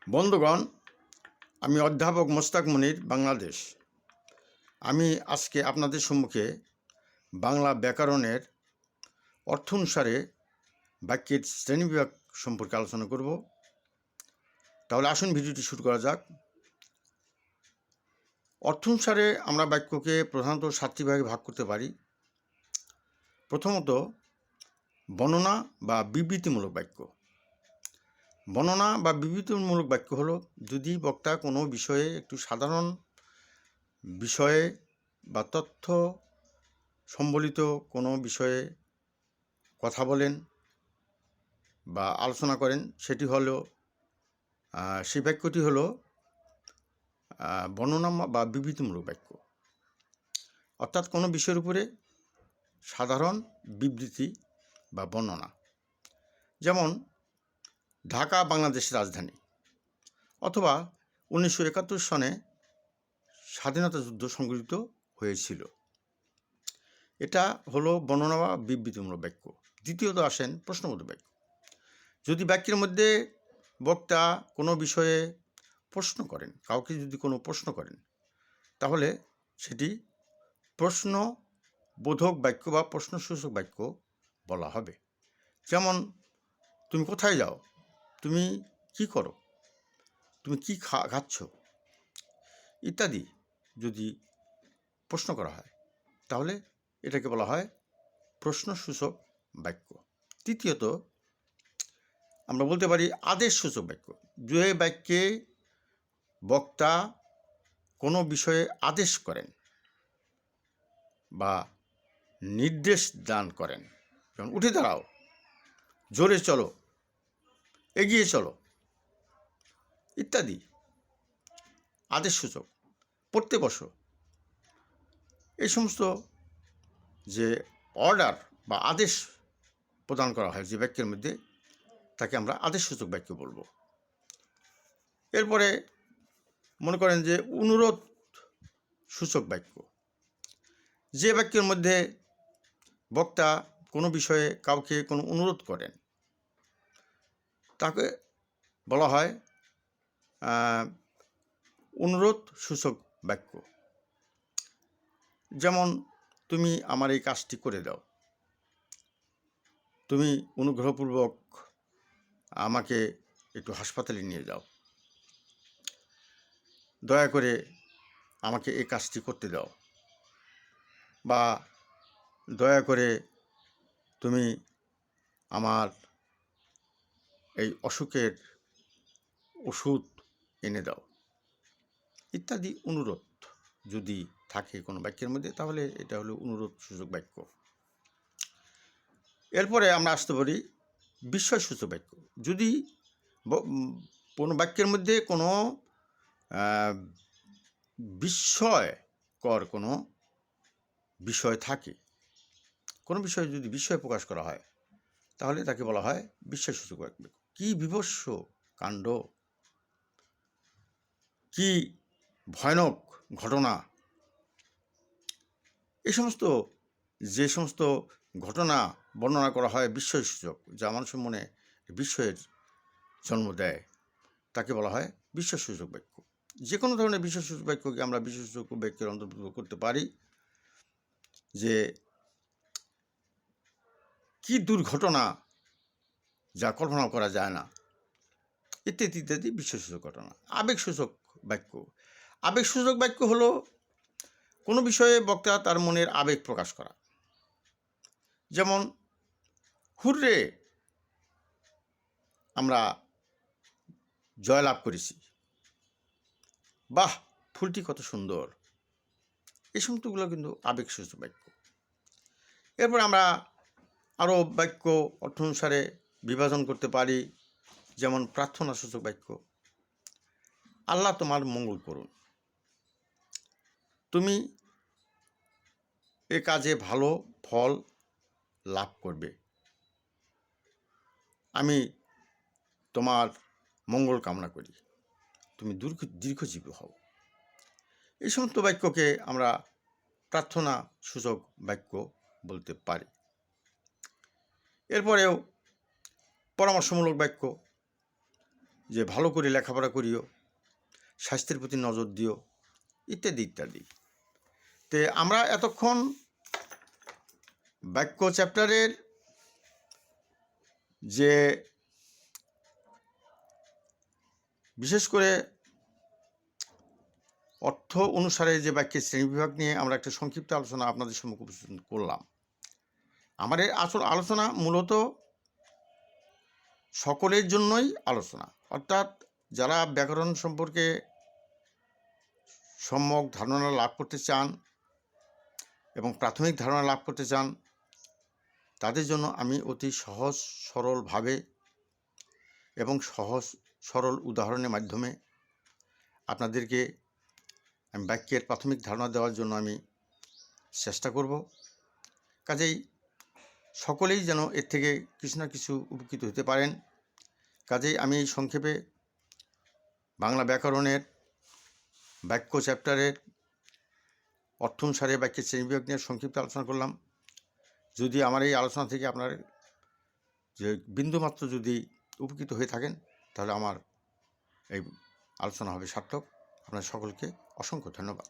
বন্ধুগণ, আমি অধ্যাপক মোস্তাক মনির, বাংলাদেশ। আমি আজকে আপনাদের সম্মুখে বাংলা ব্যাকরণের অর্থ অনুসারে বাক্যের শ্রেণীবিভাগ সম্পর্কে আলোচনা করব। তাহলে আসুন ভিডিওটি শুরু করা যাক। অর্থ অনুসারে আমরা বাক্যকে প্রধানত 7টি ভাগে ভাগ করতে পারি। প্রথমত, বর্ণনা বা বিবৃতিমূলক বাক্য। বর্ণনা বা বিবৃতিমূলক বাক্য হলো যদি বক্তা কোনো বিষয়ে একটু সাধারণ বিষয়ে বা তথ্য সম্বলিত কোনো বিষয়ে কথা বলেন বা আলোচনা করেন, সেটি হলো সেই বাক্যটি হলো বর্ণনা বা বিবৃতিমূলক বাক্য। অর্থাৎ কোনো বিষয়ের উপরে সাধারণ বিবৃতি বা বর্ণনা। যেমন ঢাকা বাংলাদেশের রাজধানী, অথবা 1971 সনে স্বাধীনতা যুদ্ধ সংঘটিত হয়েছিল। এটা হলো বর্ণনা বা বিবৃতিমূলক বাক্য। দ্বিতীয়ত আসেন প্রশ্নবোধক বাক্য। যদি বাক্যের মধ্যে বক্তা কোনো বিষয়ে প্রশ্ন করেন, কাউকে যদি কোনো প্রশ্ন করেন, তাহলে সেটি প্রশ্নবোধক বাক্য বা প্রশ্নসূচক বাক্য বলা হবে। যেমন, তুমি কোথায় যাও, তুমি কি করো, তুমি কি খাচ্ছ ইত্যাদি যদি প্রশ্ন করা হয়, তাহলে এটাকে বলা হয় প্রশ্নসূচক বাক্য। তৃতীয়ত, আমরা বলতে পারি আদেশসূচক বাক্য। যে বাক্যে বক্তা কোনো বিষয়ে আদেশ করেন বা নির্দেশ দান করেন, যেমন উঠে দাঁড়াও, জোরে চলো, এগিয়ে চলো ইত্যাদি আদেশসূচক। পড়তে বসো, এই সমস্ত যে অর্ডার বা আদেশ প্রদান করা হয় যে বাক্যের মধ্যে, তাকে আমরা আদেশসূচক বাক্য বলবো। এরপরে মনে করেন যে অনুরোধ সূচক বাক্য। যে বাক্যের মধ্যে বক্তা কোনো বিষয়ে কাউকে কোনো অনুরোধ করেন, তাকে বলা হয় অনুরোধ সূচক বাক্য। যেমন, তুমি আমার এই কাজটি করে দাও, তুমি অনুগ্রহপূর্বক আমাকে একটু হাসপাতালে নিয়ে যাও, দয়া করে আমাকে এই কাজটি করতে দাও, বা দয়া করে তুমি আমার এই অসুখের ওষুধ এনে দাও ইত্যাদি অনুরোধ যদি থাকে কোনো বাক্যের মধ্যে, তাহলে এটা হলো অনুরোধ সূচক বাক্য। এরপরে আমরা আসতে পারি বিস্ময়সূচক বাক্য। যদি কোনো বাক্যের মধ্যে কোনো বিস্ময়কর কোনো বিষয় থাকে, কোনো বিষয়ে যদি বিস্ময় প্রকাশ করা হয়, তাহলে তাকে বলা হয় বিস্ময়সূচক বাক্য। কি বিভৎস কাণ্ড, কি ভয়ানক ঘটনা, এই সমস্ত যে সমস্ত ঘটনা বর্ণনা করা হয় বিস্ময়সূচক, যা মানুষের মনে বিস্ময়ের জন্ম দেয়, তাকে বলা হয় বিস্ময়সূচক বাক্য। যে কোনো ধরনের বিস্ময়সূচক বাক্যকে আমরা বিস্ময়সূচক বাক্যের অন্তর্ভুক্ত করতে পারি। যে কি দুর্ঘটনা, যা কল্পনা করা যায় না ইত্যাদি ইত্যাদি বিস্ময়সূচক ঘটনা। আবেগসূচক বাক্য। আবেগসূচক বাক্য হলো কোনো বিষয়ে বক্তা তার মনের আবেগ প্রকাশ করা। যেমন, হুররে, আমরা জয়লাভ করেছি, বাহ, ফুলটি কত সুন্দর, এই সমস্তগুলো কিন্তু আবেগসূচক বাক্য। এরপর আমরা আরও বাক্য অর্থ অনুসারে বিভাজন করতে পারি। যেমন প্রার্থনাসূচক বাক্য। আল্লাহ তোমার মঙ্গল করুন, তুমি এ কাজে ভালো ফল লাভ করবে, আমি তোমার মঙ্গল কামনা করি, তুমি দীর্ঘজীবী হও। এই সমস্ত বাক্যকে আমরা প্রার্থনা সূচক বাক্য বলতে পারি। এরপরেও পরামর্শমূলক বাক্য। যে ভালো করে লেখাপড়া করিও, স্বাস্থ্যের প্রতি নজর দিও, ইত্যাদি ইত্যাদি। তে আমরা এতক্ষণ বাক্য চ্যাপ্টারের যে বিশেষ করে অর্থ অনুসারে যে বাক্যের শ্রেণীবিভাগ নিয়ে আমরা একটা সংক্ষিপ্ত আলোচনা আপনাদের সম্মুখে উপস্থাপন করলাম। আমার এই আসল আলোচনা মূলত সকলের জন্যই আলোচনা, অর্থাৎ যারা ব্যাকরণ সম্পর্কে সম্যক ধারণা লাভ করতে চান এবং প্রাথমিক ধারণা লাভ করতে চান, তাদের জন্য আমি অতি সহজ সরলভাবে এবং সহজ সরল উদাহরণের মাধ্যমে আপনাদেরকে আমি বাক্যের প্রাথমিক ধারণা দেওয়ার জন্য আমি চেষ্টা করব। কাজেই সকলেই যেন এর থেকে কিছু না কিছু উপকৃত হতে পারেন। কাজেই আমি এই সংক্ষেপে বাংলা ব্যাকরণের বাক্য চ্যাপ্টারের অর্থ অনুসারে বাক্যের শ্রেণীবিভাগ নিয়ে সংক্ষিপ্ত আলোচনা করলাম। যদি আমার এই আলোচনা থেকে আপনার যে বিন্দুমাত্র যদি উপকৃত হয়ে থাকেন, তাহলে আমার এই আলোচনা হবে সার্থক। আপনার সকলকে অসংখ্য ধন্যবাদ।